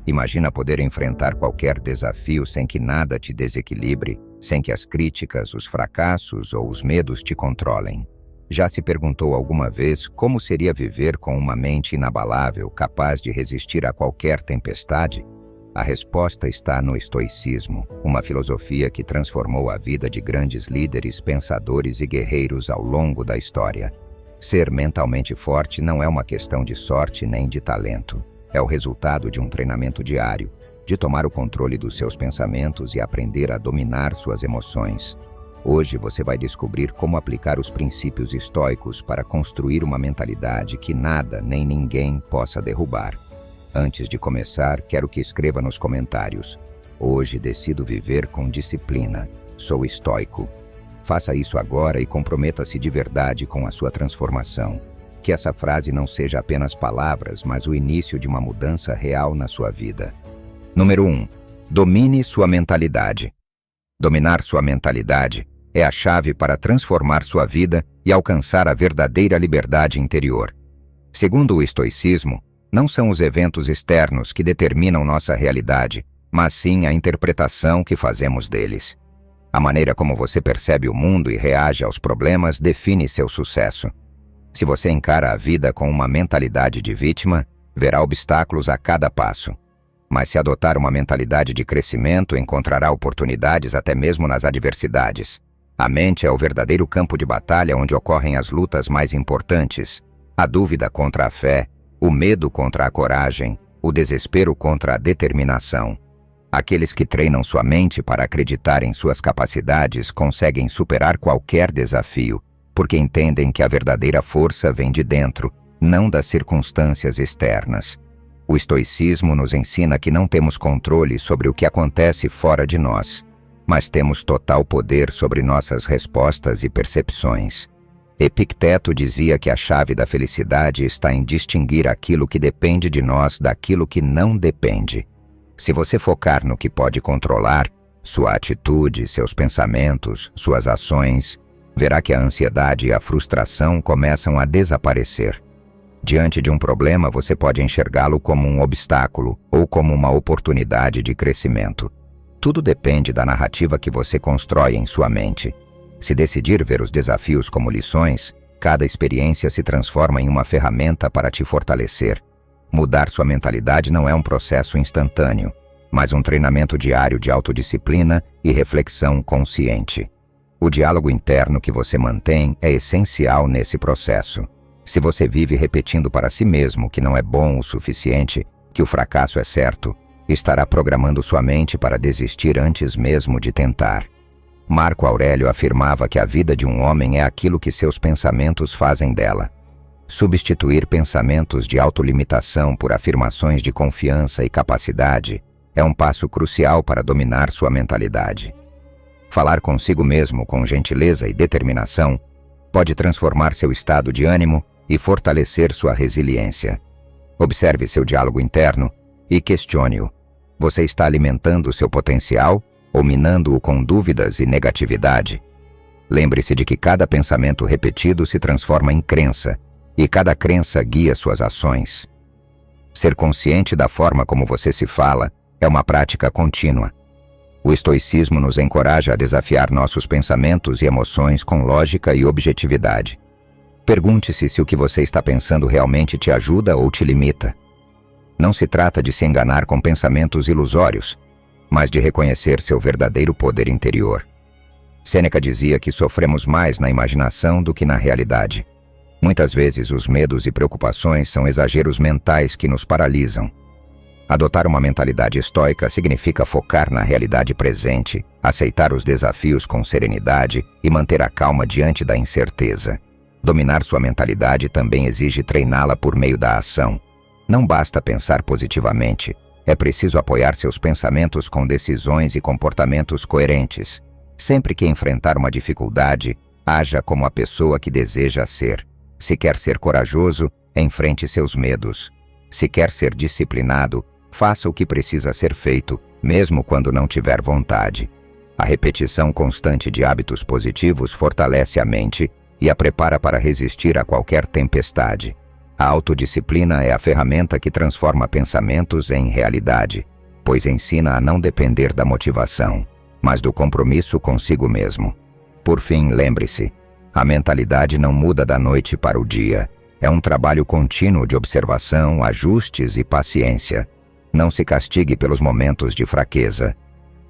Imagina poder enfrentar qualquer desafio sem que nada te desequilibre, sem que as críticas, os fracassos ou os medos te controlem. Já se perguntou alguma vez como seria viver com uma mente inabalável, capaz de resistir a qualquer tempestade? A resposta está no estoicismo, uma filosofia que transformou a vida de grandes líderes, pensadores e guerreiros ao longo da história. Ser mentalmente forte não é uma questão de sorte nem de talento. É o resultado de um treinamento diário, de tomar o controle dos seus pensamentos e aprender a dominar suas emoções. Hoje você vai descobrir como aplicar os princípios estoicos para construir uma mentalidade que nada nem ninguém possa derrubar. Antes de começar, quero que escreva nos comentários: hoje decido viver com disciplina. Sou estoico. Faça isso agora e comprometa-se de verdade com a sua transformação. Que essa frase não seja apenas palavras, mas o início de uma mudança real na sua vida. Número 1. Domine sua mentalidade. Dominar sua mentalidade é a chave para transformar sua vida e alcançar a verdadeira liberdade interior. Segundo o estoicismo, não são os eventos externos que determinam nossa realidade, mas sim a interpretação que fazemos deles. A maneira como você percebe o mundo e reage aos problemas define seu sucesso. Se você encara a vida com uma mentalidade de vítima, verá obstáculos a cada passo. Mas se adotar uma mentalidade de crescimento, encontrará oportunidades até mesmo nas adversidades. A mente é o verdadeiro campo de batalha onde ocorrem as lutas mais importantes. A dúvida contra a fé, o medo contra a coragem, o desespero contra a determinação. Aqueles que treinam sua mente para acreditar em suas capacidades conseguem superar qualquer desafio, porque entendem que a verdadeira força vem de dentro, não das circunstâncias externas. O estoicismo nos ensina que não temos controle sobre o que acontece fora de nós, mas temos total poder sobre nossas respostas e percepções. Epicteto dizia que a chave da felicidade está em distinguir aquilo que depende de nós daquilo que não depende. Se você focar no que pode controlar, sua atitude, seus pensamentos, suas ações, verá que a ansiedade e a frustração começam a desaparecer. Diante de um problema, você pode enxergá-lo como um obstáculo ou como uma oportunidade de crescimento. Tudo depende da narrativa que você constrói em sua mente. Se decidir ver os desafios como lições, cada experiência se transforma em uma ferramenta para te fortalecer. Mudar sua mentalidade não é um processo instantâneo, mas um treinamento diário de autodisciplina e reflexão consciente. O diálogo interno que você mantém é essencial nesse processo. Se você vive repetindo para si mesmo que não é bom o suficiente, que o fracasso é certo, estará programando sua mente para desistir antes mesmo de tentar. Marco Aurélio afirmava que a vida de um homem é aquilo que seus pensamentos fazem dela. Substituir pensamentos de autolimitação por afirmações de confiança e capacidade é um passo crucial para dominar sua mentalidade. Falar consigo mesmo com gentileza e determinação pode transformar seu estado de ânimo e fortalecer sua resiliência. Observe seu diálogo interno e questione-o. Você está alimentando seu potencial ou minando-o com dúvidas e negatividade? Lembre-se de que cada pensamento repetido se transforma em crença, e cada crença guia suas ações. Ser consciente da forma como você se fala é uma prática contínua. O estoicismo nos encoraja a desafiar nossos pensamentos e emoções com lógica e objetividade. Pergunte-se se o que você está pensando realmente te ajuda ou te limita. Não se trata de se enganar com pensamentos ilusórios, mas de reconhecer seu verdadeiro poder interior. Sêneca dizia que sofremos mais na imaginação do que na realidade. Muitas vezes os medos e preocupações são exageros mentais que nos paralisam. Adotar uma mentalidade estoica significa focar na realidade presente, aceitar os desafios com serenidade e manter a calma diante da incerteza. Dominar sua mentalidade também exige treiná-la por meio da ação. Não basta pensar positivamente, é preciso apoiar seus pensamentos com decisões e comportamentos coerentes. Sempre que enfrentar uma dificuldade, haja como a pessoa que deseja ser. Se quer ser corajoso, enfrente seus medos. Se quer ser disciplinado, faça o que precisa ser feito, mesmo quando não tiver vontade. A repetição constante de hábitos positivos fortalece a mente e a prepara para resistir a qualquer tempestade. A autodisciplina é a ferramenta que transforma pensamentos em realidade, pois ensina a não depender da motivação, mas do compromisso consigo mesmo. Por fim, lembre-se, a mentalidade não muda da noite para o dia. É um trabalho contínuo de observação, ajustes e paciência. Não se castigue pelos momentos de fraqueza.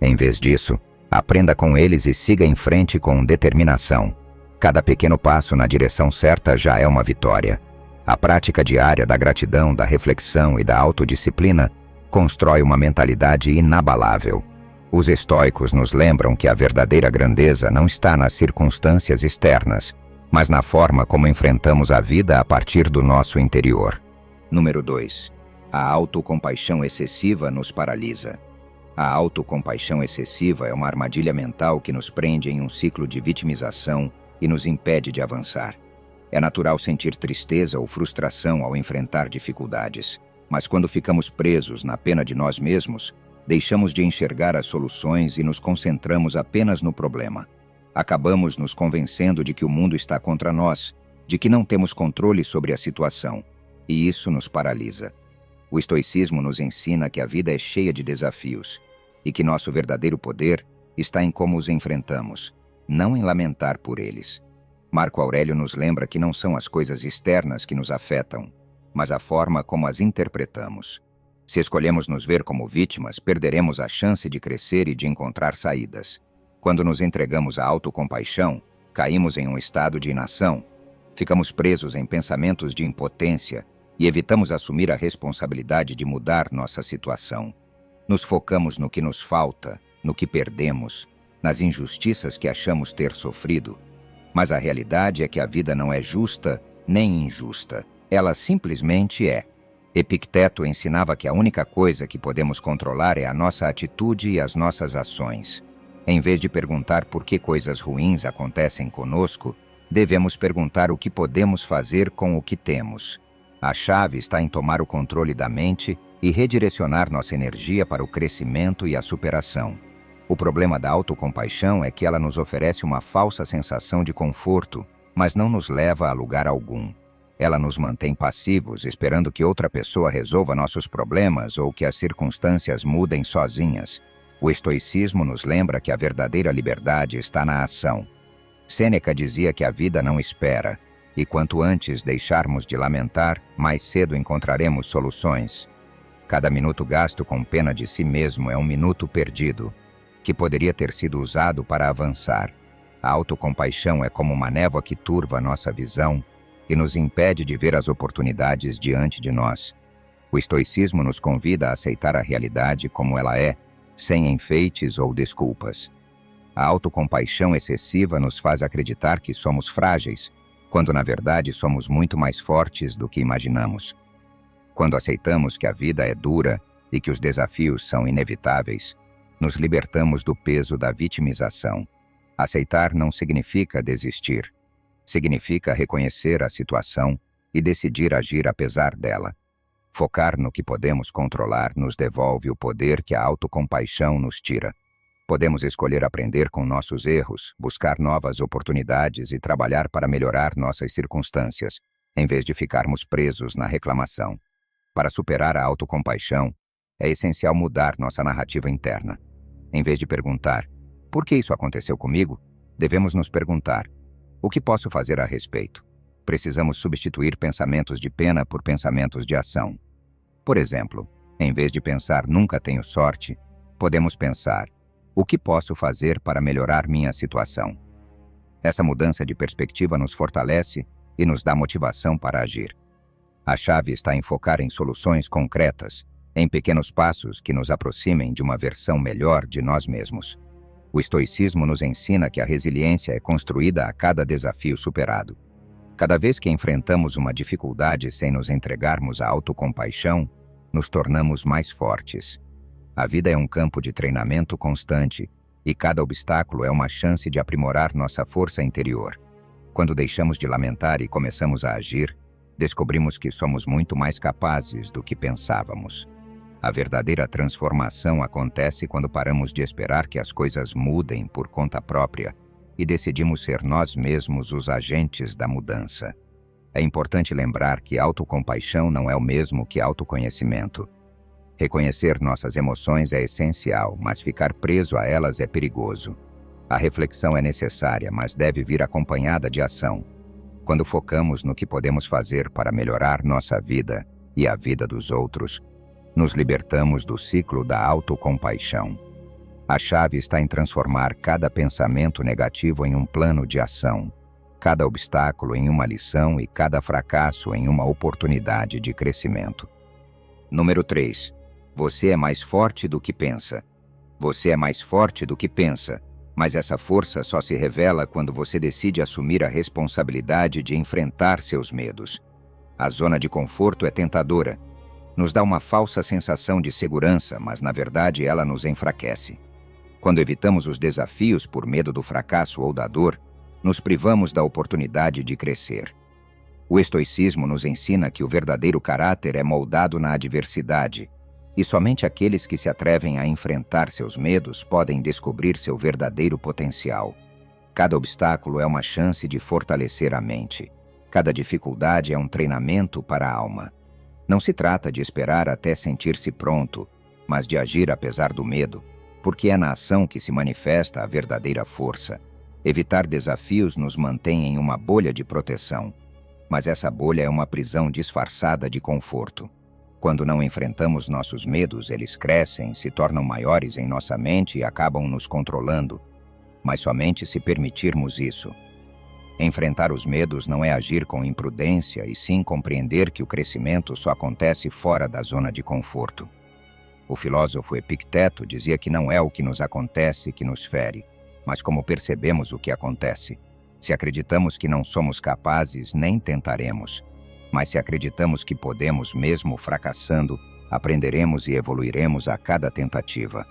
Em vez disso, aprenda com eles e siga em frente com determinação. Cada pequeno passo na direção certa já é uma vitória. A prática diária da gratidão, da reflexão e da autodisciplina constrói uma mentalidade inabalável. Os estoicos nos lembram que a verdadeira grandeza não está nas circunstâncias externas, mas na forma como enfrentamos a vida a partir do nosso interior. Número 2. A autocompaixão excessiva nos paralisa. A autocompaixão excessiva é uma armadilha mental que nos prende em um ciclo de vitimização e nos impede de avançar. É natural sentir tristeza ou frustração ao enfrentar dificuldades, mas quando ficamos presos na pena de nós mesmos, deixamos de enxergar as soluções e nos concentramos apenas no problema. Acabamos nos convencendo de que o mundo está contra nós, de que não temos controle sobre a situação, e isso nos paralisa. O estoicismo nos ensina que a vida é cheia de desafios e que nosso verdadeiro poder está em como os enfrentamos, não em lamentar por eles. Marco Aurélio nos lembra que não são as coisas externas que nos afetam, mas a forma como as interpretamos. Se escolhemos nos ver como vítimas, perderemos a chance de crescer e de encontrar saídas. Quando nos entregamos à autocompaixão, caímos em um estado de inação, ficamos presos em pensamentos de impotência e evitamos assumir a responsabilidade de mudar nossa situação. Nos focamos no que nos falta, no que perdemos, nas injustiças que achamos ter sofrido. Mas a realidade é que a vida não é justa nem injusta. Ela simplesmente é. Epicteto ensinava que a única coisa que podemos controlar é a nossa atitude e as nossas ações. Em vez de perguntar por que coisas ruins acontecem conosco, devemos perguntar o que podemos fazer com o que temos. A chave está em tomar o controle da mente e redirecionar nossa energia para o crescimento e a superação. O problema da autocompaixão é que ela nos oferece uma falsa sensação de conforto, mas não nos leva a lugar algum. Ela nos mantém passivos, esperando que outra pessoa resolva nossos problemas ou que as circunstâncias mudem sozinhas. O estoicismo nos lembra que a verdadeira liberdade está na ação. Sêneca dizia que a vida não espera, e quanto antes deixarmos de lamentar, mais cedo encontraremos soluções. Cada minuto gasto com pena de si mesmo é um minuto perdido, que poderia ter sido usado para avançar. A autocompaixão é como uma névoa que turva nossa visão e nos impede de ver as oportunidades diante de nós. O estoicismo nos convida a aceitar a realidade como ela é, sem enfeites ou desculpas. A autocompaixão excessiva nos faz acreditar que somos frágeis, quando na verdade somos muito mais fortes do que imaginamos. Quando aceitamos que a vida é dura e que os desafios são inevitáveis, nos libertamos do peso da vitimização. Aceitar não significa desistir. Significa reconhecer a situação e decidir agir apesar dela. Focar no que podemos controlar nos devolve o poder que a autocompaixão nos tira. Podemos escolher aprender com nossos erros, buscar novas oportunidades e trabalhar para melhorar nossas circunstâncias, em vez de ficarmos presos na reclamação. Para superar a autocompaixão, é essencial mudar nossa narrativa interna. Em vez de perguntar, por que isso aconteceu comigo? Devemos nos perguntar, o que posso fazer a respeito? Precisamos substituir pensamentos de pena por pensamentos de ação. Por exemplo, em vez de pensar nunca tenho sorte, podemos pensar, o que posso fazer para melhorar minha situação? Essa mudança de perspectiva nos fortalece e nos dá motivação para agir. A chave está em focar em soluções concretas, em pequenos passos que nos aproximem de uma versão melhor de nós mesmos. O estoicismo nos ensina que a resiliência é construída a cada desafio superado. Cada vez que enfrentamos uma dificuldade sem nos entregarmos à autocompaixão, nos tornamos mais fortes. A vida é um campo de treinamento constante e cada obstáculo é uma chance de aprimorar nossa força interior. Quando deixamos de lamentar e começamos a agir, descobrimos que somos muito mais capazes do que pensávamos. A verdadeira transformação acontece quando paramos de esperar que as coisas mudem por conta própria e decidimos ser nós mesmos os agentes da mudança. É importante lembrar que autocompaixão não é o mesmo que autoconhecimento. Reconhecer nossas emoções é essencial, mas ficar preso a elas é perigoso. A reflexão é necessária, mas deve vir acompanhada de ação. Quando focamos no que podemos fazer para melhorar nossa vida e a vida dos outros, nos libertamos do ciclo da autocompaixão. A chave está em transformar cada pensamento negativo em um plano de ação, cada obstáculo em uma lição e cada fracasso em uma oportunidade de crescimento. Número 3. Você é mais forte do que pensa. Você é mais forte do que pensa, mas essa força só se revela quando você decide assumir a responsabilidade de enfrentar seus medos. A zona de conforto é tentadora. Nos dá uma falsa sensação de segurança, mas na verdade ela nos enfraquece. Quando evitamos os desafios por medo do fracasso ou da dor, nos privamos da oportunidade de crescer. O estoicismo nos ensina que o verdadeiro caráter é moldado na adversidade, e somente aqueles que se atrevem a enfrentar seus medos podem descobrir seu verdadeiro potencial. Cada obstáculo é uma chance de fortalecer a mente. Cada dificuldade é um treinamento para a alma. Não se trata de esperar até sentir-se pronto, mas de agir apesar do medo, porque é na ação que se manifesta a verdadeira força. Evitar desafios nos mantém em uma bolha de proteção, mas essa bolha é uma prisão disfarçada de conforto. Quando não enfrentamos nossos medos, eles crescem, se tornam maiores em nossa mente e acabam nos controlando. Mas somente se permitirmos isso. Enfrentar os medos não é agir com imprudência, e sim compreender que o crescimento só acontece fora da zona de conforto. O filósofo Epicteto dizia que não é o que nos acontece que nos fere, mas como percebemos o que acontece. Se acreditamos que não somos capazes, nem tentaremos. Mas se acreditamos que podemos, mesmo fracassando, aprenderemos e evoluiremos a cada tentativa.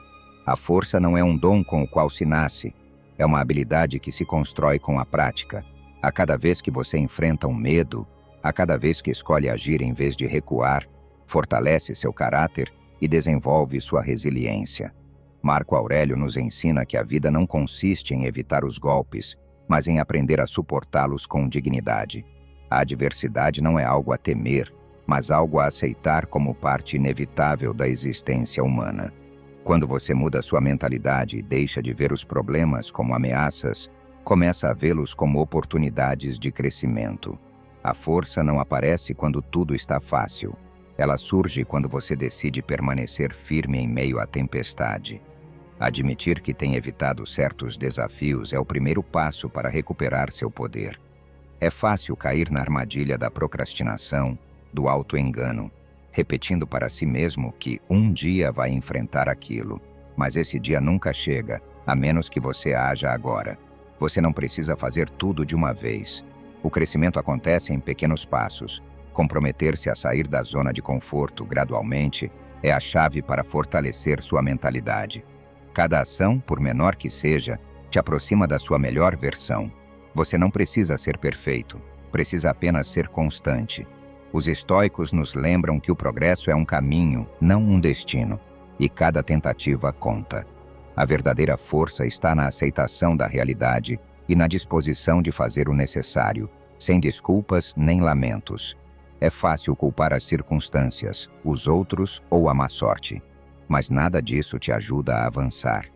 A força não é um dom com o qual se nasce, é uma habilidade que se constrói com a prática. A cada vez que você enfrenta um medo, a cada vez que escolhe agir em vez de recuar, fortalece seu caráter e desenvolve sua resiliência. Marco Aurélio nos ensina que a vida não consiste em evitar os golpes, mas em aprender a suportá-los com dignidade. A adversidade não é algo a temer, mas algo a aceitar como parte inevitável da existência humana. Quando você muda sua mentalidade e deixa de ver os problemas como ameaças, começa a vê-los como oportunidades de crescimento. A força não aparece quando tudo está fácil. Ela surge quando você decide permanecer firme em meio à tempestade. Admitir que tem evitado certos desafios é o primeiro passo para recuperar seu poder. É fácil cair na armadilha da procrastinação, do auto-engano, repetindo para si mesmo que um dia vai enfrentar aquilo, mas esse dia nunca chega, a menos que você haja agora. Você não precisa fazer tudo de uma vez. O crescimento acontece em pequenos passos. Comprometer-se a sair da zona de conforto gradualmente é a chave para fortalecer sua mentalidade. Cada ação, por menor que seja, te aproxima da sua melhor versão. Você não precisa ser perfeito, precisa apenas ser constante. Os estoicos nos lembram que o progresso é um caminho, não um destino, e cada tentativa conta. A verdadeira força está na aceitação da realidade e na disposição de fazer o necessário, sem desculpas nem lamentos. É fácil culpar as circunstâncias, os outros ou a má sorte, mas nada disso te ajuda a avançar.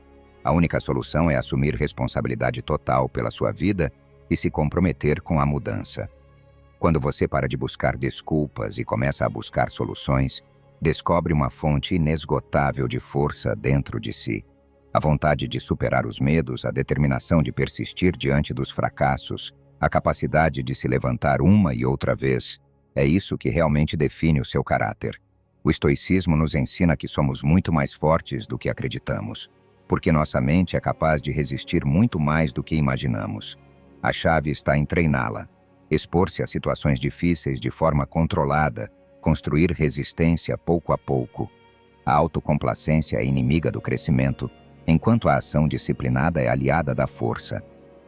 A única solução é assumir responsabilidade total pela sua vida e se comprometer com a mudança. Quando você para de buscar desculpas e começa a buscar soluções, descobre uma fonte inesgotável de força dentro de si. A vontade de superar os medos, a determinação de persistir diante dos fracassos, a capacidade de se levantar uma e outra vez, é isso que realmente define o seu caráter. O estoicismo nos ensina que somos muito mais fortes do que acreditamos, porque nossa mente é capaz de resistir muito mais do que imaginamos. A chave está em treiná-la, expor-se a situações difíceis de forma controlada, construir resistência pouco a pouco. A autocomplacência é inimiga do crescimento, enquanto a ação disciplinada é aliada da força.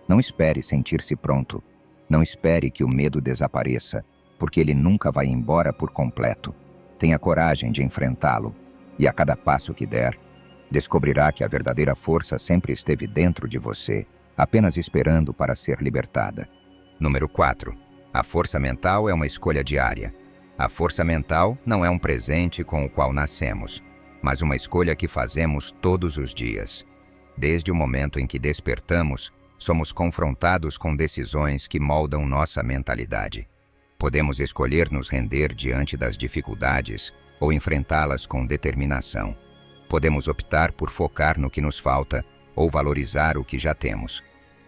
Não espere sentir-se pronto. Não espere que o medo desapareça, porque ele nunca vai embora por completo. Tenha coragem de enfrentá-lo, e a cada passo que der, descobrirá que a verdadeira força sempre esteve dentro de você, apenas esperando para ser libertada. Número 4. A força mental é uma escolha diária. A força mental não é um presente com o qual nascemos, mas uma escolha que fazemos todos os dias. Desde o momento em que despertamos, somos confrontados com decisões que moldam nossa mentalidade. Podemos escolher nos render diante das dificuldades ou enfrentá-las com determinação. Podemos optar por focar no que nos falta ou valorizar o que já temos.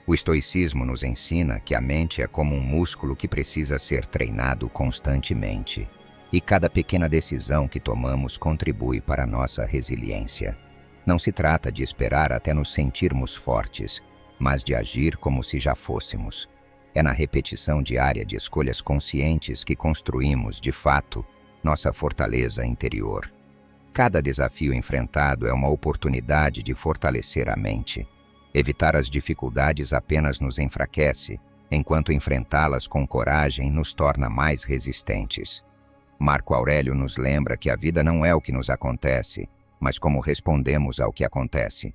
O estoicismo nos ensina que a mente é como um músculo que precisa ser treinado constantemente, e cada pequena decisão que tomamos contribui para a nossa resiliência. Não se trata de esperar até nos sentirmos fortes, mas de agir como se já fôssemos. É na repetição diária de escolhas conscientes que construímos, de fato, nossa fortaleza interior. Cada desafio enfrentado é uma oportunidade de fortalecer a mente. Evitar as dificuldades apenas nos enfraquece, enquanto enfrentá-las com coragem nos torna mais resistentes. Marco Aurélio nos lembra que a vida não é o que nos acontece, mas como respondemos ao que acontece.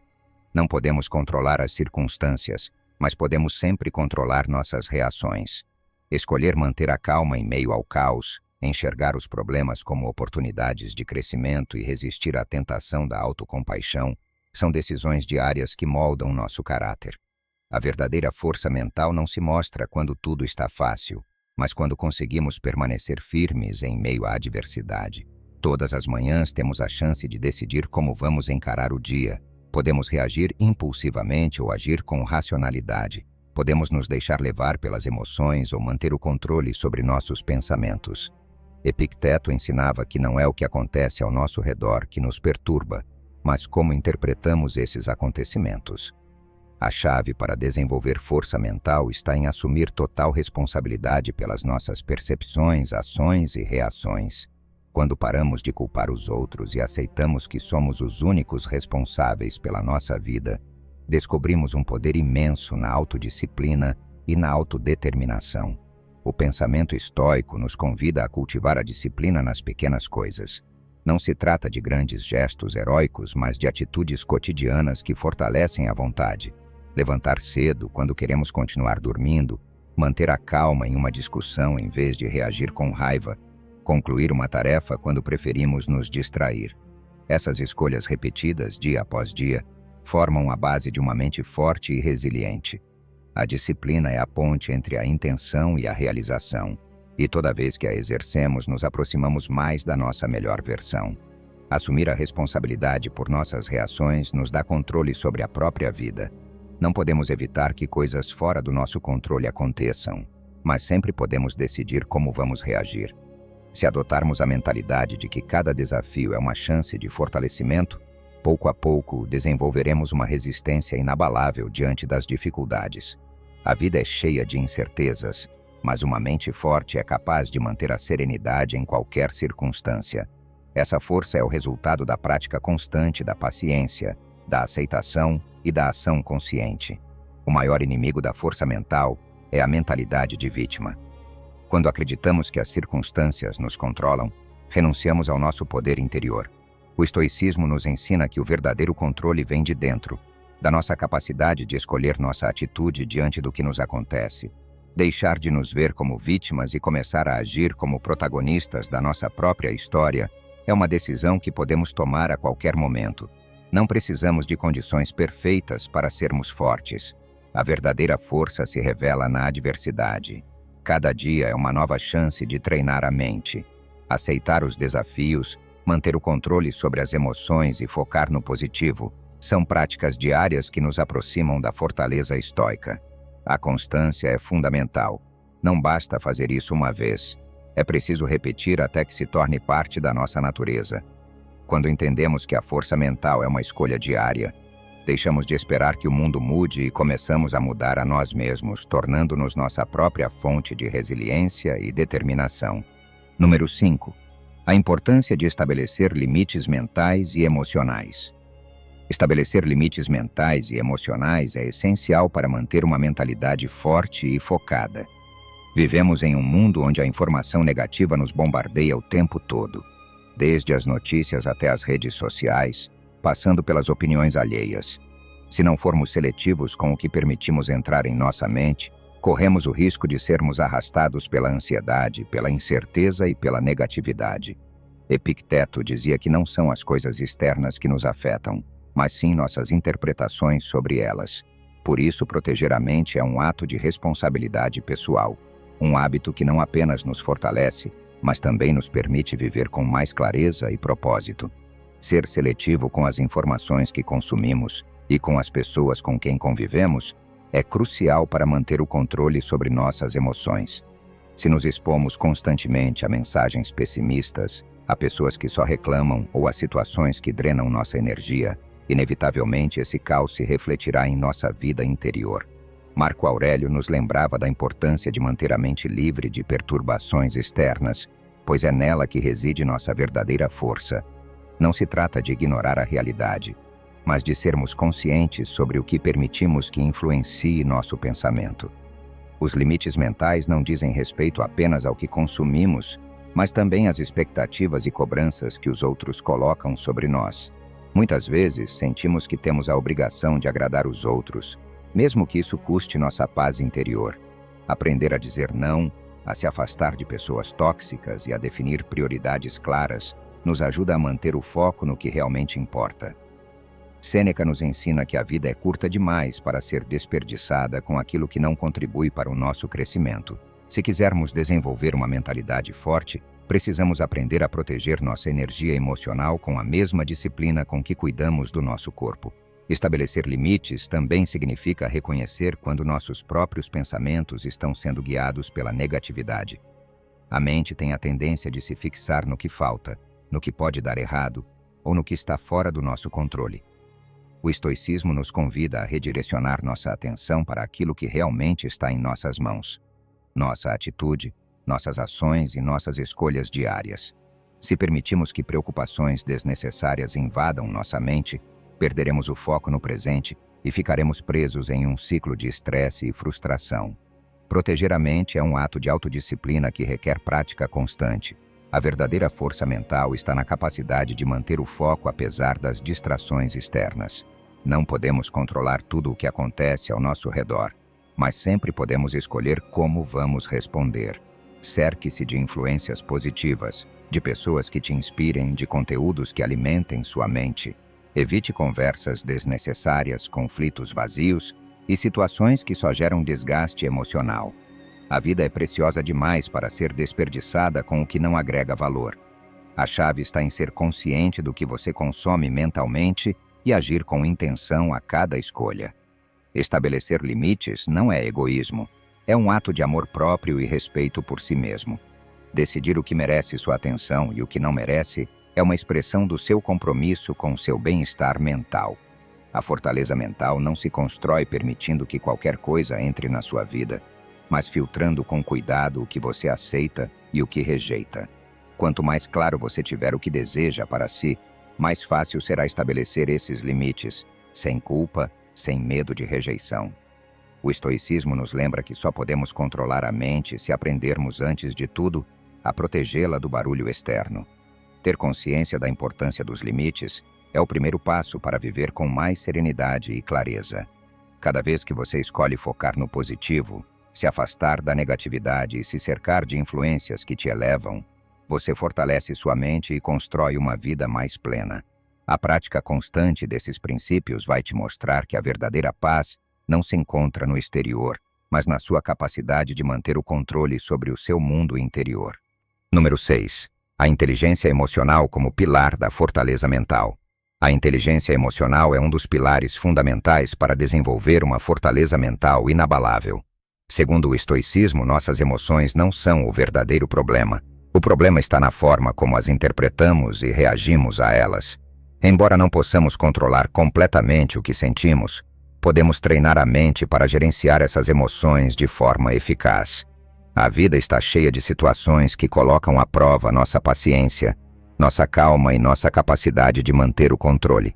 Não podemos controlar as circunstâncias, mas podemos sempre controlar nossas reações. Escolher manter a calma em meio ao caos, enxergar os problemas como oportunidades de crescimento e resistir à tentação da autocompaixão são decisões diárias que moldam nosso caráter. A verdadeira força mental não se mostra quando tudo está fácil, mas quando conseguimos permanecer firmes em meio à adversidade. Todas as manhãs temos a chance de decidir como vamos encarar o dia. Podemos reagir impulsivamente ou agir com racionalidade. Podemos nos deixar levar pelas emoções ou manter o controle sobre nossos pensamentos. Epicteto ensinava que não é o que acontece ao nosso redor que nos perturba, mas como interpretamos esses acontecimentos. A chave para desenvolver força mental está em assumir total responsabilidade pelas nossas percepções, ações e reações. Quando paramos de culpar os outros e aceitamos que somos os únicos responsáveis pela nossa vida, descobrimos um poder imenso na autodisciplina e na autodeterminação. O pensamento estoico nos convida a cultivar a disciplina nas pequenas coisas. Não se trata de grandes gestos heróicos, mas de atitudes cotidianas que fortalecem a vontade. Levantar cedo quando queremos continuar dormindo, manter a calma em uma discussão em vez de reagir com raiva, concluir uma tarefa quando preferimos nos distrair. Essas escolhas repetidas, dia após dia, formam a base de uma mente forte e resiliente. A disciplina é a ponte entre a intenção e a realização, e toda vez que a exercemos, nos aproximamos mais da nossa melhor versão. Assumir a responsabilidade por nossas reações nos dá controle sobre a própria vida. Não podemos evitar que coisas fora do nosso controle aconteçam, mas sempre podemos decidir como vamos reagir. Se adotarmos a mentalidade de que cada desafio é uma chance de fortalecimento, pouco a pouco desenvolveremos uma resistência inabalável diante das dificuldades. A vida é cheia de incertezas, mas uma mente forte é capaz de manter a serenidade em qualquer circunstância. Essa força é o resultado da prática constante da paciência, da aceitação e da ação consciente. O maior inimigo da força mental é a mentalidade de vítima. Quando acreditamos que as circunstâncias nos controlam, renunciamos ao nosso poder interior. O estoicismo nos ensina que o verdadeiro controle vem de dentro, da nossa capacidade de escolher nossa atitude diante do que nos acontece. Deixar de nos ver como vítimas e começar a agir como protagonistas da nossa própria história é uma decisão que podemos tomar a qualquer momento. Não precisamos de condições perfeitas para sermos fortes. A verdadeira força se revela na adversidade. Cada dia é uma nova chance de treinar a mente. Aceitar os desafios, manter o controle sobre as emoções e focar no positivo são práticas diárias que nos aproximam da fortaleza estoica. A constância é fundamental. Não basta fazer isso uma vez. É preciso repetir até que se torne parte da nossa natureza. Quando entendemos que a força mental é uma escolha diária, deixamos de esperar que o mundo mude e começamos a mudar a nós mesmos, tornando-nos nossa própria fonte de resiliência e determinação. Número 5. A importância de estabelecer limites mentais e emocionais. Estabelecer limites mentais e emocionais é essencial para manter uma mentalidade forte e focada. Vivemos em um mundo onde a informação negativa nos bombardeia o tempo todo, desde as notícias até as redes sociais, passando pelas opiniões alheias. Se não formos seletivos com o que permitimos entrar em nossa mente, corremos o risco de sermos arrastados pela ansiedade, pela incerteza e pela negatividade. Epicteto dizia que não são as coisas externas que nos afetam, mas sim nossas interpretações sobre elas. Por isso, proteger a mente é um ato de responsabilidade pessoal, um hábito que não apenas nos fortalece, mas também nos permite viver com mais clareza e propósito. Ser seletivo com as informações que consumimos e com as pessoas com quem convivemos é crucial para manter o controle sobre nossas emoções. Se nos expomos constantemente a mensagens pessimistas, a pessoas que só reclamam ou a situações que drenam nossa energia, inevitavelmente esse caos se refletirá em nossa vida interior. Marco Aurélio nos lembrava da importância de manter a mente livre de perturbações externas, pois é nela que reside nossa verdadeira força. Não se trata de ignorar a realidade, mas de sermos conscientes sobre o que permitimos que influencie nosso pensamento. Os limites mentais não dizem respeito apenas ao que consumimos, mas também às expectativas e cobranças que os outros colocam sobre nós. Muitas vezes sentimos que temos a obrigação de agradar os outros, mesmo que isso custe nossa paz interior. Aprender a dizer não, a se afastar de pessoas tóxicas e a definir prioridades claras nos ajuda a manter o foco no que realmente importa. Sêneca nos ensina que a vida é curta demais para ser desperdiçada com aquilo que não contribui para o nosso crescimento. Se quisermos desenvolver uma mentalidade forte, precisamos aprender a proteger nossa energia emocional com a mesma disciplina com que cuidamos do nosso corpo. Estabelecer limites também significa reconhecer quando nossos próprios pensamentos estão sendo guiados pela negatividade. A mente tem a tendência de se fixar no que falta, no que pode dar errado ou no que está fora do nosso controle. O estoicismo nos convida a redirecionar nossa atenção para aquilo que realmente está em nossas mãos. Nossa atitude, nossas ações e nossas escolhas diárias. Se permitimos que preocupações desnecessárias invadam nossa mente, perderemos o foco no presente e ficaremos presos em um ciclo de estresse e frustração. Proteger a mente é um ato de autodisciplina que requer prática constante. A verdadeira força mental está na capacidade de manter o foco apesar das distrações externas. Não podemos controlar tudo o que acontece ao nosso redor, mas sempre podemos escolher como vamos responder. Cerque-se de influências positivas, de pessoas que te inspirem, de conteúdos que alimentem sua mente. Evite conversas desnecessárias, conflitos vazios e situações que só geram desgaste emocional. A vida é preciosa demais para ser desperdiçada com o que não agrega valor. A chave está em ser consciente do que você consome mentalmente e agir com intenção a cada escolha. Estabelecer limites não é egoísmo, é um ato de amor próprio e respeito por si mesmo. Decidir o que merece sua atenção e o que não merece é uma expressão do seu compromisso com o seu bem-estar mental. A fortaleza mental não se constrói permitindo que qualquer coisa entre na sua vida, mas filtrando com cuidado o que você aceita e o que rejeita. Quanto mais claro você tiver o que deseja para si, mais fácil será estabelecer esses limites, sem culpa, sem medo de rejeição. O estoicismo nos lembra que só podemos controlar a mente se aprendermos, antes de tudo, a protegê-la do barulho externo. Ter consciência da importância dos limites é o primeiro passo para viver com mais serenidade e clareza. Cada vez que você escolhe focar no positivo, se afastar da negatividade e se cercar de influências que te elevam, você fortalece sua mente e constrói uma vida mais plena. A prática constante desses princípios vai te mostrar que a verdadeira paz não se encontra no exterior, mas na sua capacidade de manter o controle sobre o seu mundo interior. Número 6. A inteligência emocional como pilar da fortaleza mental. A inteligência emocional é um dos pilares fundamentais para desenvolver uma fortaleza mental inabalável. Segundo o estoicismo, nossas emoções não são o verdadeiro problema. O problema está na forma como as interpretamos e reagimos a elas. Embora não possamos controlar completamente o que sentimos, podemos treinar a mente para gerenciar essas emoções de forma eficaz. A vida está cheia de situações que colocam à prova nossa paciência, nossa calma e nossa capacidade de manter o controle.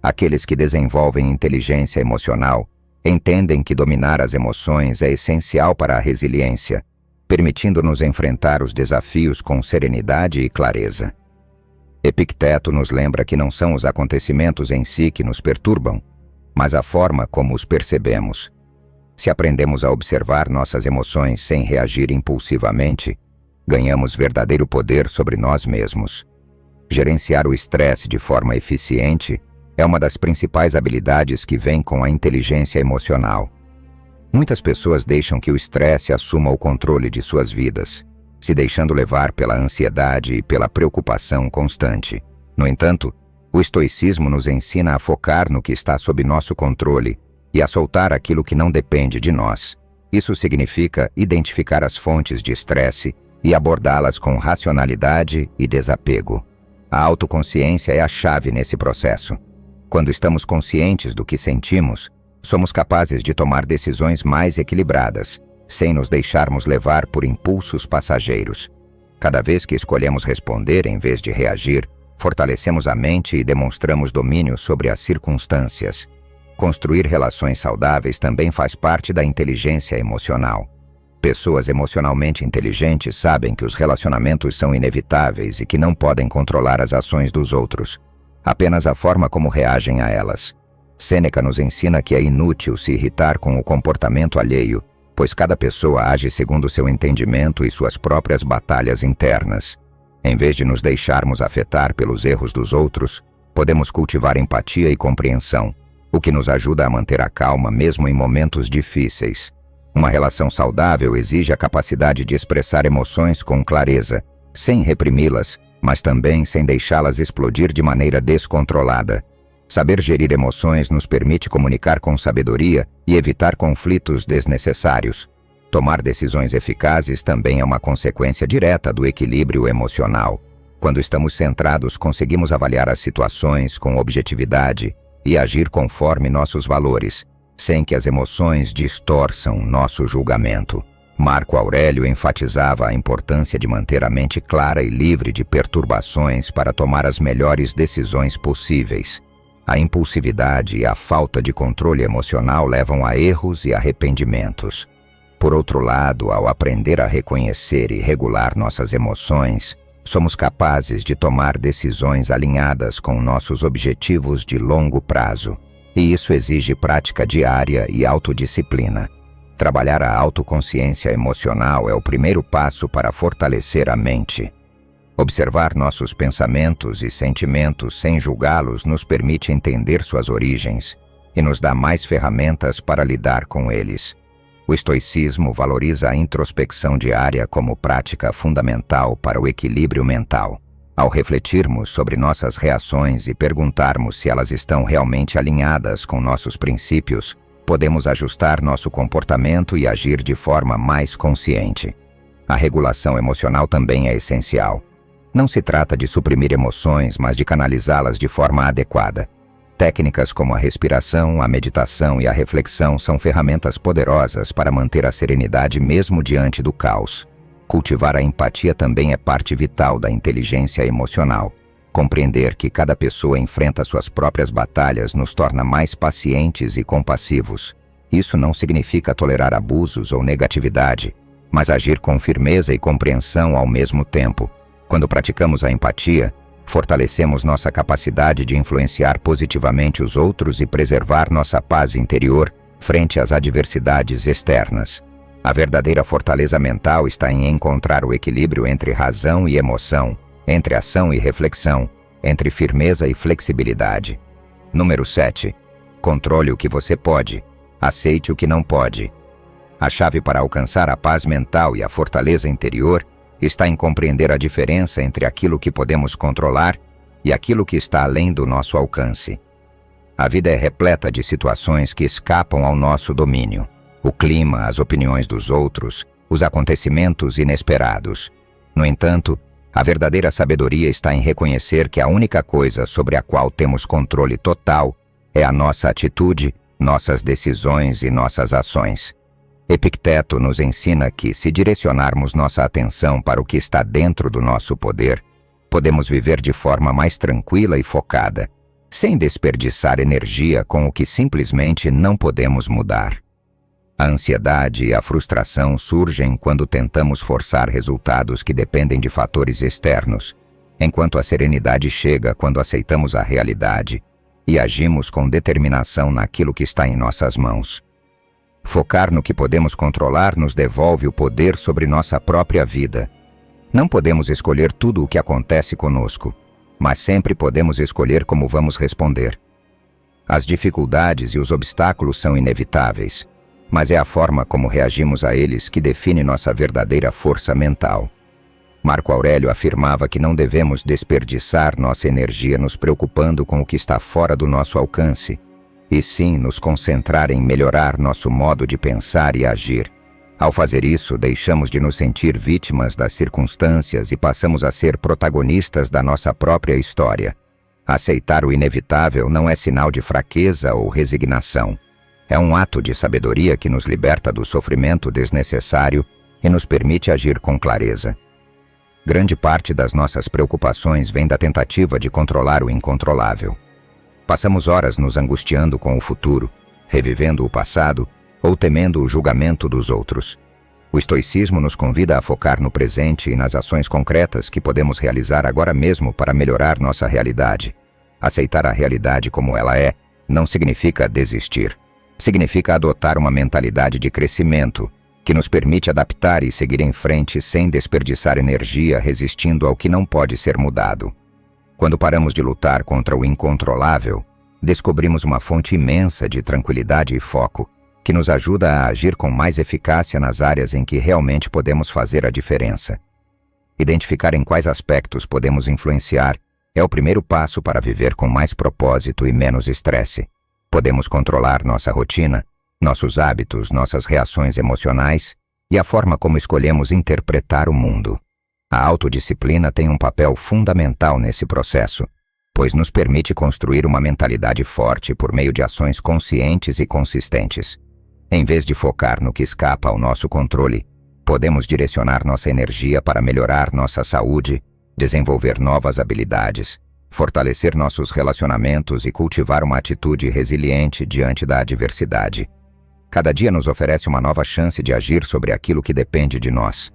Aqueles que desenvolvem inteligência emocional entendem que dominar as emoções é essencial para a resiliência, permitindo-nos enfrentar os desafios com serenidade e clareza. Epicteto nos lembra que não são os acontecimentos em si que nos perturbam, mas a forma como os percebemos. Se aprendemos a observar nossas emoções sem reagir impulsivamente, ganhamos verdadeiro poder sobre nós mesmos. Gerenciar o estresse de forma eficiente é uma das principais habilidades que vem com a inteligência emocional. Muitas pessoas deixam que o estresse assuma o controle de suas vidas, se deixando levar pela ansiedade e pela preocupação constante. No entanto, o estoicismo nos ensina a focar no que está sob nosso controle e a soltar aquilo que não depende de nós. Isso significa identificar as fontes de estresse e abordá-las com racionalidade e desapego. A autoconsciência é a chave nesse processo. Quando estamos conscientes do que sentimos, somos capazes de tomar decisões mais equilibradas, sem nos deixarmos levar por impulsos passageiros. Cada vez que escolhemos responder em vez de reagir, fortalecemos a mente e demonstramos domínio sobre as circunstâncias. Construir relações saudáveis também faz parte da inteligência emocional. Pessoas emocionalmente inteligentes sabem que os relacionamentos são inevitáveis e que não podem controlar as ações dos outros, apenas a forma como reagem a elas. Sêneca nos ensina que é inútil se irritar com o comportamento alheio, pois cada pessoa age segundo seu entendimento e suas próprias batalhas internas. Em vez de nos deixarmos afetar pelos erros dos outros, podemos cultivar empatia e compreensão, o que nos ajuda a manter a calma mesmo em momentos difíceis. Uma relação saudável exige a capacidade de expressar emoções com clareza, sem reprimi-las, mas também sem deixá-las explodir de maneira descontrolada. Saber gerir emoções nos permite comunicar com sabedoria e evitar conflitos desnecessários. Tomar decisões eficazes também é uma consequência direta do equilíbrio emocional. Quando estamos centrados, conseguimos avaliar as situações com objetividade e agir conforme nossos valores, sem que as emoções distorçam nosso julgamento. Marco Aurélio enfatizava a importância de manter a mente clara e livre de perturbações para tomar as melhores decisões possíveis. A impulsividade e a falta de controle emocional levam a erros e arrependimentos. Por outro lado, ao aprender a reconhecer e regular nossas emoções, somos capazes de tomar decisões alinhadas com nossos objetivos de longo prazo. E isso exige prática diária e autodisciplina. Trabalhar a autoconsciência emocional é o primeiro passo para fortalecer a mente. Observar nossos pensamentos e sentimentos sem julgá-los nos permite entender suas origens e nos dá mais ferramentas para lidar com eles. O estoicismo valoriza a introspecção diária como prática fundamental para o equilíbrio mental. Ao refletirmos sobre nossas reações e perguntarmos se elas estão realmente alinhadas com nossos princípios, podemos ajustar nosso comportamento e agir de forma mais consciente. A regulação emocional também é essencial. Não se trata de suprimir emoções, mas de canalizá-las de forma adequada. Técnicas como a respiração, a meditação e a reflexão são ferramentas poderosas para manter a serenidade mesmo diante do caos. Cultivar a empatia também é parte vital da inteligência emocional. Compreender que cada pessoa enfrenta suas próprias batalhas nos torna mais pacientes e compassivos. Isso não significa tolerar abusos ou negatividade, mas agir com firmeza e compreensão ao mesmo tempo. Quando praticamos a empatia, fortalecemos nossa capacidade de influenciar positivamente os outros e preservar nossa paz interior frente às adversidades externas. A verdadeira fortaleza mental está em encontrar o equilíbrio entre razão e emoção, entre ação e reflexão, entre firmeza e flexibilidade. Número 7. Controle o que você pode, aceite o que não pode. A chave para alcançar a paz mental e a fortaleza interior está em compreender a diferença entre aquilo que podemos controlar e aquilo que está além do nosso alcance. A vida é repleta de situações que escapam ao nosso domínio. O clima, as opiniões dos outros, os acontecimentos inesperados. No entanto, a verdadeira sabedoria está em reconhecer que a única coisa sobre a qual temos controle total é a nossa atitude, nossas decisões e nossas ações. Epicteto nos ensina que, se direcionarmos nossa atenção para o que está dentro do nosso poder, podemos viver de forma mais tranquila e focada, sem desperdiçar energia com o que simplesmente não podemos mudar. A ansiedade e a frustração surgem quando tentamos forçar resultados que dependem de fatores externos, enquanto a serenidade chega quando aceitamos a realidade e agimos com determinação naquilo que está em nossas mãos. Focar no que podemos controlar nos devolve o poder sobre nossa própria vida. Não podemos escolher tudo o que acontece conosco, mas sempre podemos escolher como vamos responder. As dificuldades e os obstáculos são inevitáveis, mas é a forma como reagimos a eles que define nossa verdadeira força mental. Marco Aurélio afirmava que não devemos desperdiçar nossa energia nos preocupando com o que está fora do nosso alcance, e sim nos concentrar em melhorar nosso modo de pensar e agir. Ao fazer isso, deixamos de nos sentir vítimas das circunstâncias e passamos a ser protagonistas da nossa própria história. Aceitar o inevitável não é sinal de fraqueza ou resignação. É um ato de sabedoria que nos liberta do sofrimento desnecessário e nos permite agir com clareza. Grande parte das nossas preocupações vem da tentativa de controlar o incontrolável. Passamos horas nos angustiando com o futuro, revivendo o passado ou temendo o julgamento dos outros. O estoicismo nos convida a focar no presente e nas ações concretas que podemos realizar agora mesmo para melhorar nossa realidade. Aceitar a realidade como ela é não significa desistir. Significa adotar uma mentalidade de crescimento, que nos permite adaptar e seguir em frente sem desperdiçar energia resistindo ao que não pode ser mudado. Quando paramos de lutar contra o incontrolável, descobrimos uma fonte imensa de tranquilidade e foco, que nos ajuda a agir com mais eficácia nas áreas em que realmente podemos fazer a diferença. Identificar em quais aspectos podemos influenciar é o primeiro passo para viver com mais propósito e menos estresse. Podemos controlar nossa rotina, nossos hábitos, nossas reações emocionais e a forma como escolhemos interpretar o mundo. A autodisciplina tem um papel fundamental nesse processo, pois nos permite construir uma mentalidade forte por meio de ações conscientes e consistentes. Em vez de focar no que escapa ao nosso controle, podemos direcionar nossa energia para melhorar nossa saúde, desenvolver novas habilidades, fortalecer nossos relacionamentos e cultivar uma atitude resiliente diante da adversidade. Cada dia nos oferece uma nova chance de agir sobre aquilo que depende de nós.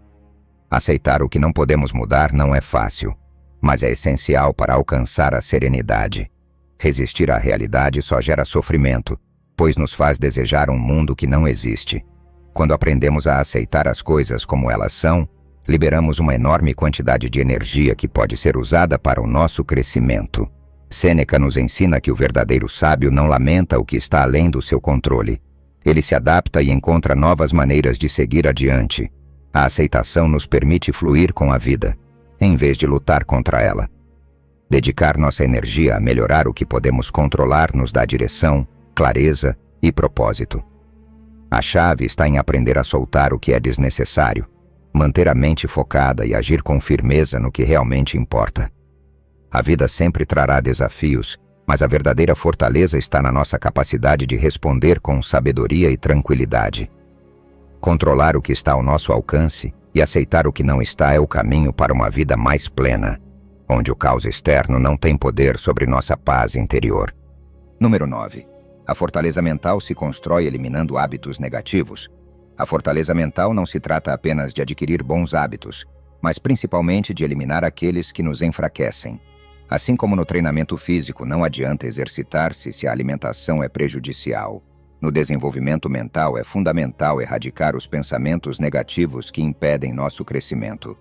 Aceitar o que não podemos mudar não é fácil, mas é essencial para alcançar a serenidade. Resistir à realidade só gera sofrimento, pois nos faz desejar um mundo que não existe. Quando aprendemos a aceitar as coisas como elas são, liberamos uma enorme quantidade de energia que pode ser usada para o nosso crescimento. Sêneca nos ensina que o verdadeiro sábio não lamenta o que está além do seu controle. Ele se adapta e encontra novas maneiras de seguir adiante. A aceitação nos permite fluir com a vida, em vez de lutar contra ela. Dedicar nossa energia a melhorar o que podemos controlar nos dá direção, clareza e propósito. A chave está em aprender a soltar o que é desnecessário, manter a mente focada e agir com firmeza no que realmente importa. A vida sempre trará desafios, mas a verdadeira fortaleza está na nossa capacidade de responder com sabedoria e tranquilidade. Controlar o que está ao nosso alcance e aceitar o que não está é o caminho para uma vida mais plena, onde o caos externo não tem poder sobre nossa paz interior. Número 9. A fortaleza mental se constrói eliminando hábitos negativos. A fortaleza mental não se trata apenas de adquirir bons hábitos, mas principalmente de eliminar aqueles que nos enfraquecem. Assim como no treinamento físico não adianta exercitar-se se a alimentação é prejudicial, no desenvolvimento mental é fundamental erradicar os pensamentos negativos que impedem nosso crescimento.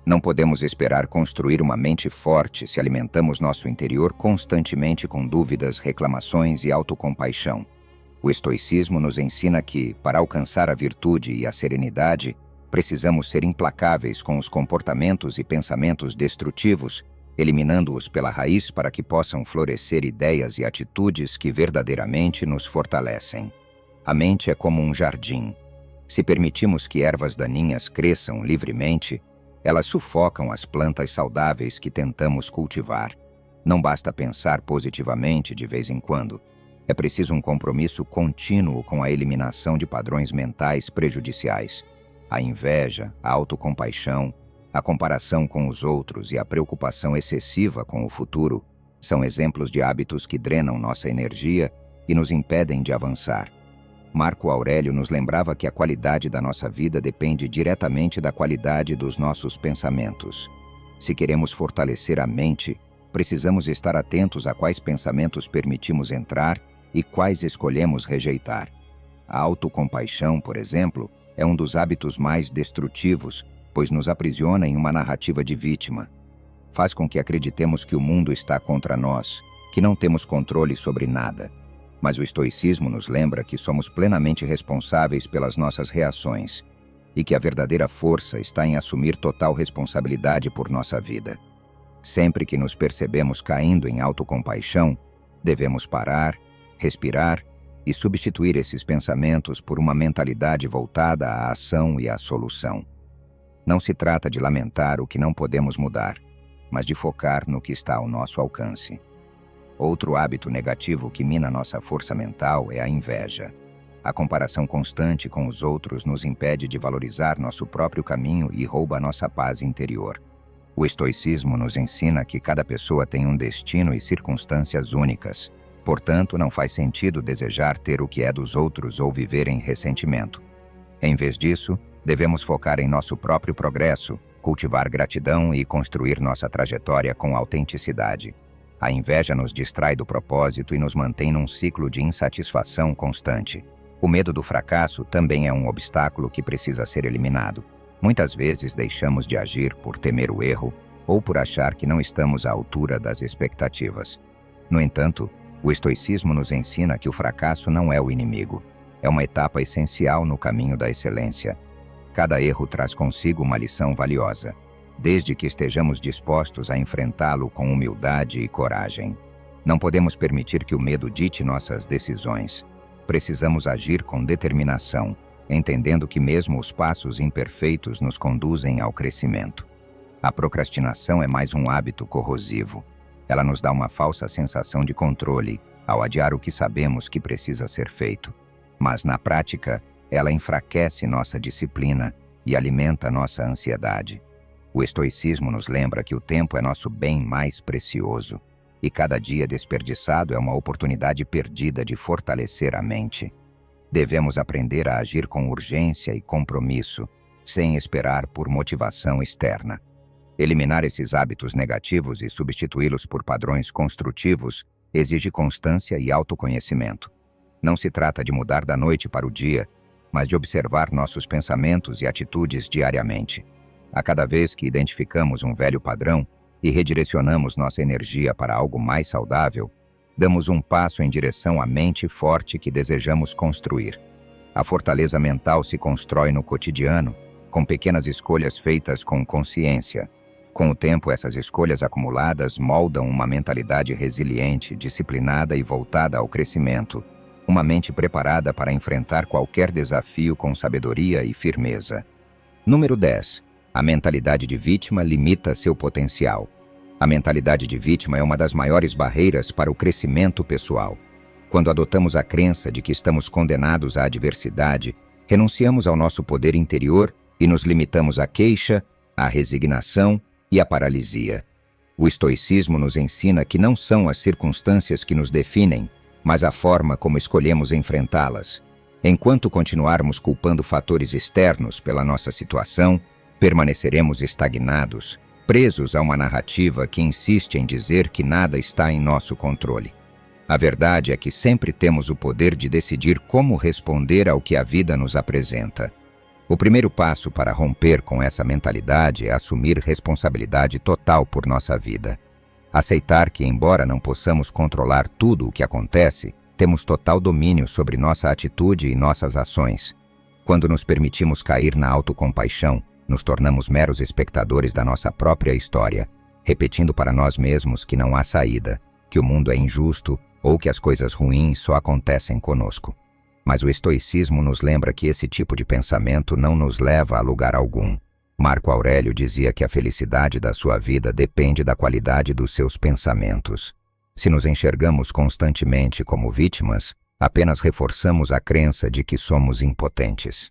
Não podemos esperar construir uma mente forte se alimentamos nosso interior constantemente com dúvidas, reclamações e autocompaixão. O estoicismo nos ensina que, para alcançar a virtude e a serenidade, precisamos ser implacáveis com os comportamentos e pensamentos destrutivos, eliminando-os pela raiz para que possam florescer ideias e atitudes que verdadeiramente nos fortalecem. A mente é como um jardim. Se permitimos que ervas daninhas cresçam livremente, elas sufocam as plantas saudáveis que tentamos cultivar. Não basta pensar positivamente de vez em quando. É preciso um compromisso contínuo com a eliminação de padrões mentais prejudiciais. A inveja, a autocompaixão, a comparação com os outros e a preocupação excessiva com o futuro são exemplos de hábitos que drenam nossa energia e nos impedem de avançar. Marco Aurélio nos lembrava que a qualidade da nossa vida depende diretamente da qualidade dos nossos pensamentos. Se queremos fortalecer a mente, precisamos estar atentos a quais pensamentos permitimos entrar e quais escolhemos rejeitar. A autocompaixão, por exemplo, é um dos hábitos mais destrutivos, pois nos aprisiona em uma narrativa de vítima. Faz com que acreditemos que o mundo está contra nós, que não temos controle sobre nada. Mas o estoicismo nos lembra que somos plenamente responsáveis pelas nossas reações e que a verdadeira força está em assumir total responsabilidade por nossa vida. Sempre que nos percebemos caindo em autocompaixão, devemos parar, respirar e substituir esses pensamentos por uma mentalidade voltada à ação e à solução. Não se trata de lamentar o que não podemos mudar, mas de focar no que está ao nosso alcance. Outro hábito negativo que mina nossa força mental é a inveja. A comparação constante com os outros nos impede de valorizar nosso próprio caminho e rouba nossa paz interior. O estoicismo nos ensina que cada pessoa tem um destino e circunstâncias únicas. Portanto, não faz sentido desejar ter o que é dos outros ou viver em ressentimento. Em vez disso, devemos focar em nosso próprio progresso, cultivar gratidão e construir nossa trajetória com autenticidade. A inveja nos distrai do propósito e nos mantém num ciclo de insatisfação constante. O medo do fracasso também é um obstáculo que precisa ser eliminado. Muitas vezes deixamos de agir por temer o erro ou por achar que não estamos à altura das expectativas. No entanto, o estoicismo nos ensina que o fracasso não é o inimigo. É uma etapa essencial no caminho da excelência. Cada erro traz consigo uma lição valiosa, desde que estejamos dispostos a enfrentá-lo com humildade e coragem. Não podemos permitir que o medo dite nossas decisões. Precisamos agir com determinação, entendendo que mesmo os passos imperfeitos nos conduzem ao crescimento. A procrastinação é mais um hábito corrosivo. Ela nos dá uma falsa sensação de controle ao adiar o que sabemos que precisa ser feito. Mas, na prática, ela enfraquece nossa disciplina e alimenta nossa ansiedade. O estoicismo nos lembra que o tempo é nosso bem mais precioso, e cada dia desperdiçado é uma oportunidade perdida de fortalecer a mente. Devemos aprender a agir com urgência e compromisso, sem esperar por motivação externa. Eliminar esses hábitos negativos e substituí-los por padrões construtivos exige constância e autoconhecimento. Não se trata de mudar da noite para o dia, mas de observar nossos pensamentos e atitudes diariamente. A cada vez que identificamos um velho padrão e redirecionamos nossa energia para algo mais saudável, damos um passo em direção à mente forte que desejamos construir. A fortaleza mental se constrói no cotidiano, com pequenas escolhas feitas com consciência. Com o tempo, essas escolhas acumuladas moldam uma mentalidade resiliente, disciplinada e voltada ao crescimento. Uma mente preparada para enfrentar qualquer desafio com sabedoria e firmeza. Número 10. A mentalidade de vítima limita seu potencial. A mentalidade de vítima é uma das maiores barreiras para o crescimento pessoal. Quando adotamos a crença de que estamos condenados à adversidade, renunciamos ao nosso poder interior e nos limitamos à queixa, à resignação e à paralisia. O estoicismo nos ensina que não são as circunstâncias que nos definem, mas a forma como escolhemos enfrentá-las. Enquanto continuarmos culpando fatores externos pela nossa situação, permaneceremos estagnados, presos a uma narrativa que insiste em dizer que nada está em nosso controle. A verdade é que sempre temos o poder de decidir como responder ao que a vida nos apresenta. O primeiro passo para romper com essa mentalidade é assumir responsabilidade total por nossa vida. Aceitar que, embora não possamos controlar tudo o que acontece, temos total domínio sobre nossa atitude e nossas ações. Quando nos permitimos cair na autocompaixão, nos tornamos meros espectadores da nossa própria história, repetindo para nós mesmos que não há saída, que o mundo é injusto ou que as coisas ruins só acontecem conosco. Mas o estoicismo nos lembra que esse tipo de pensamento não nos leva a lugar algum. Marco Aurélio dizia que a felicidade da sua vida depende da qualidade dos seus pensamentos. Se nos enxergamos constantemente como vítimas, apenas reforçamos a crença de que somos impotentes.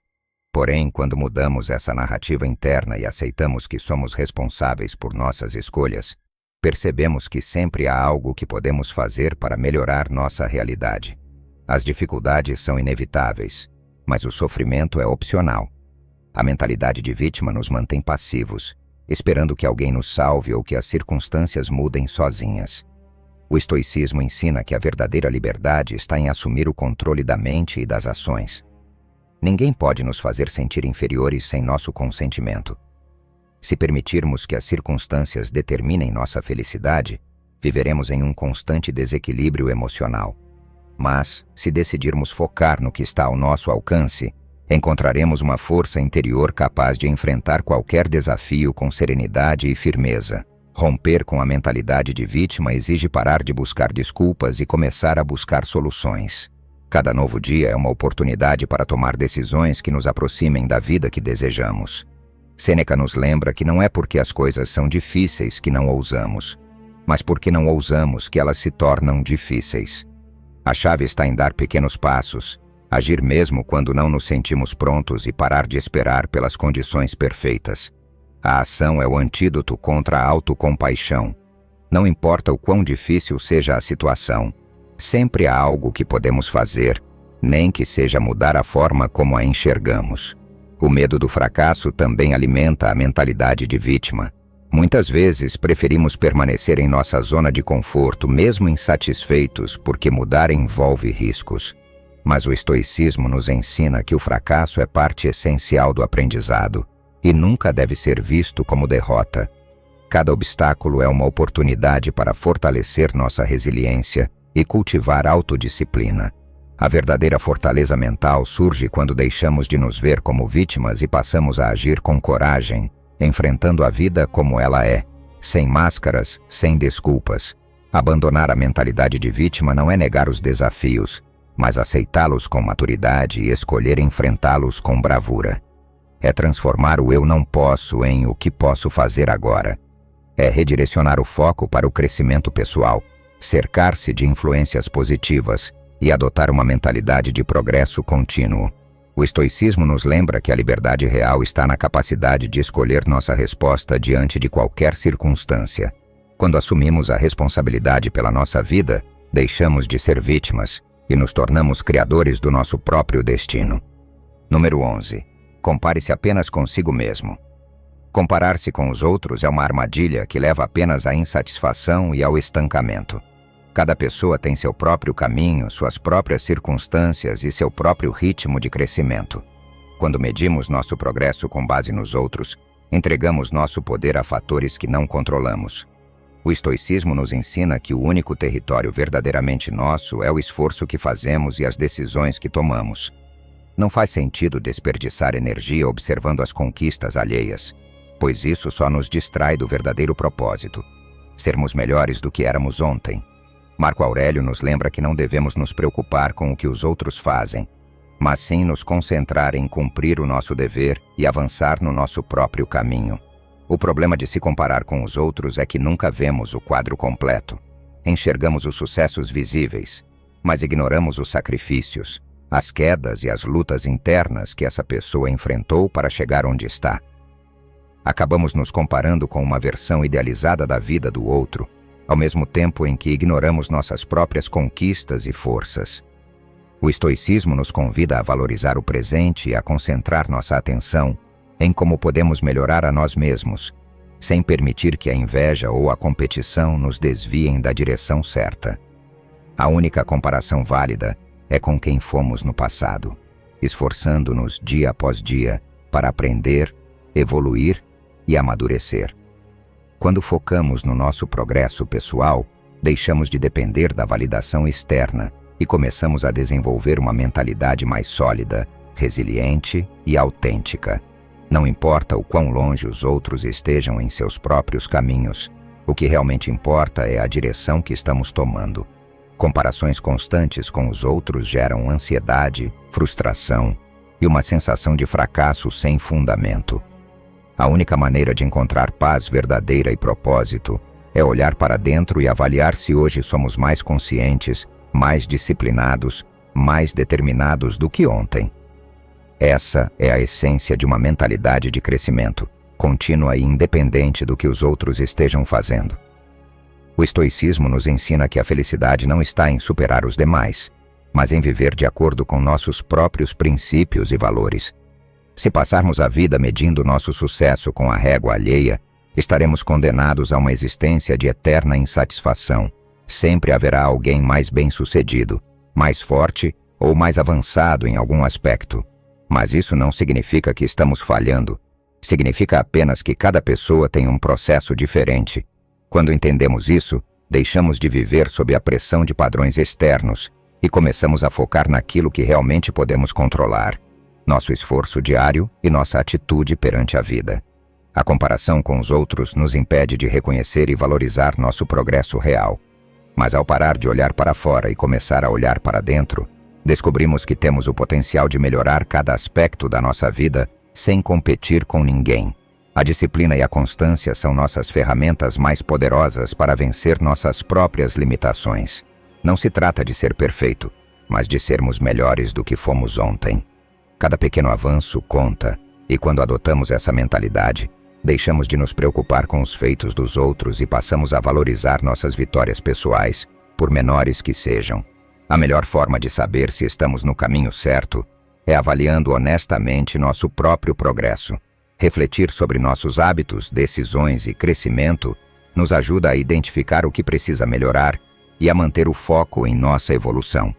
Porém, quando mudamos essa narrativa interna e aceitamos que somos responsáveis por nossas escolhas, percebemos que sempre há algo que podemos fazer para melhorar nossa realidade. As dificuldades são inevitáveis, mas o sofrimento é opcional. A mentalidade de vítima nos mantém passivos, esperando que alguém nos salve ou que as circunstâncias mudem sozinhas. O estoicismo ensina que a verdadeira liberdade está em assumir o controle da mente e das ações. Ninguém pode nos fazer sentir inferiores sem nosso consentimento. Se permitirmos que as circunstâncias determinem nossa felicidade, viveremos em um constante desequilíbrio emocional. Mas, se decidirmos focar no que está ao nosso alcance, encontraremos uma força interior capaz de enfrentar qualquer desafio com serenidade e firmeza. Romper com a mentalidade de vítima exige parar de buscar desculpas e começar a buscar soluções. Cada novo dia é uma oportunidade para tomar decisões que nos aproximem da vida que desejamos. Sêneca nos lembra que não é porque as coisas são difíceis que não ousamos, mas porque não ousamos que elas se tornam difíceis. A chave está em dar pequenos passos, agir mesmo quando não nos sentimos prontos e parar de esperar pelas condições perfeitas. A ação é o antídoto contra a autocompaixão. Não importa o quão difícil seja a situação, sempre há algo que podemos fazer, nem que seja mudar a forma como a enxergamos. O medo do fracasso também alimenta a mentalidade de vítima. Muitas vezes preferimos permanecer em nossa zona de conforto, mesmo insatisfeitos, porque mudar envolve riscos. Mas o estoicismo nos ensina que o fracasso é parte essencial do aprendizado e nunca deve ser visto como derrota. Cada obstáculo é uma oportunidade para fortalecer nossa resiliência e cultivar autodisciplina. A verdadeira fortaleza mental surge quando deixamos de nos ver como vítimas e passamos a agir com coragem, enfrentando a vida como ela é, sem máscaras, sem desculpas. Abandonar a mentalidade de vítima não é negar os desafios, mas aceitá-los com maturidade e escolher enfrentá-los com bravura. É transformar o eu não posso em o que posso fazer agora. É redirecionar o foco para o crescimento pessoal, cercar-se de influências positivas e adotar uma mentalidade de progresso contínuo. O estoicismo nos lembra que a liberdade real está na capacidade de escolher nossa resposta diante de qualquer circunstância. Quando assumimos a responsabilidade pela nossa vida, deixamos de ser vítimas e nos tornamos criadores do nosso próprio destino. Número 11. Compare-se apenas consigo mesmo. Comparar-se com os outros é uma armadilha que leva apenas à insatisfação e ao estancamento. Cada pessoa tem seu próprio caminho, suas próprias circunstâncias e seu próprio ritmo de crescimento. Quando medimos nosso progresso com base nos outros, entregamos nosso poder a fatores que não controlamos. O estoicismo nos ensina que o único território verdadeiramente nosso é o esforço que fazemos e as decisões que tomamos. Não faz sentido desperdiçar energia observando as conquistas alheias, pois isso só nos distrai do verdadeiro propósito: sermos melhores do que éramos ontem. Marco Aurélio nos lembra que não devemos nos preocupar com o que os outros fazem, mas sim nos concentrar em cumprir o nosso dever e avançar no nosso próprio caminho. O problema de se comparar com os outros é que nunca vemos o quadro completo. Enxergamos os sucessos visíveis, mas ignoramos os sacrifícios, as quedas e as lutas internas que essa pessoa enfrentou para chegar onde está. Acabamos nos comparando com uma versão idealizada da vida do outro, ao mesmo tempo em que ignoramos nossas próprias conquistas e forças. O estoicismo nos convida a valorizar o presente e a concentrar nossa atenção em como podemos melhorar a nós mesmos, sem permitir que a inveja ou a competição nos desviem da direção certa. A única comparação válida é com quem fomos no passado, esforçando-nos dia após dia para aprender, evoluir e amadurecer. Quando focamos no nosso progresso pessoal, deixamos de depender da validação externa e começamos a desenvolver uma mentalidade mais sólida, resiliente e autêntica. Não importa o quão longe os outros estejam em seus próprios caminhos, o que realmente importa é a direção que estamos tomando. Comparações constantes com os outros geram ansiedade, frustração e uma sensação de fracasso sem fundamento. A única maneira de encontrar paz verdadeira e propósito é olhar para dentro e avaliar se hoje somos mais conscientes, mais disciplinados, mais determinados do que ontem. Essa é a essência de uma mentalidade de crescimento, contínua e independente do que os outros estejam fazendo. O estoicismo nos ensina que a felicidade não está em superar os demais, mas em viver de acordo com nossos próprios princípios e valores. Se passarmos a vida medindo nosso sucesso com a régua alheia, estaremos condenados a uma existência de eterna insatisfação. Sempre haverá alguém mais bem-sucedido, mais forte ou mais avançado em algum aspecto. Mas isso não significa que estamos falhando. Significa apenas que cada pessoa tem um processo diferente. Quando entendemos isso, deixamos de viver sob a pressão de padrões externos e começamos a focar naquilo que realmente podemos controlar: nosso esforço diário e nossa atitude perante a vida. A comparação com os outros nos impede de reconhecer e valorizar nosso progresso real. Mas ao parar de olhar para fora e começar a olhar para dentro, descobrimos que temos o potencial de melhorar cada aspecto da nossa vida sem competir com ninguém. A disciplina e a constância são nossas ferramentas mais poderosas para vencer nossas próprias limitações. Não se trata de ser perfeito, mas de sermos melhores do que fomos ontem. Cada pequeno avanço conta, e quando adotamos essa mentalidade, deixamos de nos preocupar com os feitos dos outros e passamos a valorizar nossas vitórias pessoais, por menores que sejam. A melhor forma de saber se estamos no caminho certo é avaliando honestamente nosso próprio progresso. Refletir sobre nossos hábitos, decisões e crescimento nos ajuda a identificar o que precisa melhorar e a manter o foco em nossa evolução.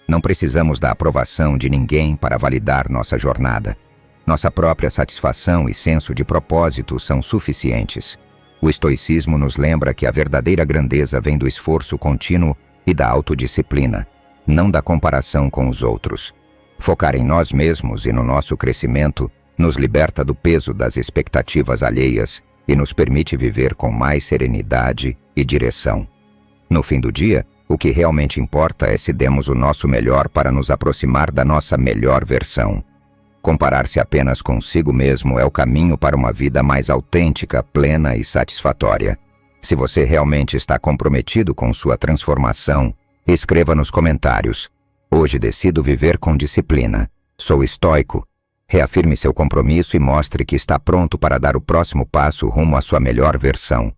Não precisamos da aprovação de ninguém para validar nossa jornada. Nossa própria satisfação e senso de propósito são suficientes. O estoicismo nos lembra que a verdadeira grandeza vem do esforço contínuo e da autodisciplina, não da comparação com os outros. Focar em nós mesmos e no nosso crescimento nos liberta do peso das expectativas alheias e nos permite viver com mais serenidade e direção. No fim do dia, o que realmente importa é se demos o nosso melhor para nos aproximar da nossa melhor versão. Comparar-se apenas consigo mesmo é o caminho para uma vida mais autêntica, plena e satisfatória. Se você realmente está comprometido com sua transformação, escreva nos comentários: hoje decido viver com disciplina. Sou estoico. Reafirme seu compromisso e mostre que está pronto para dar o próximo passo rumo à sua melhor versão.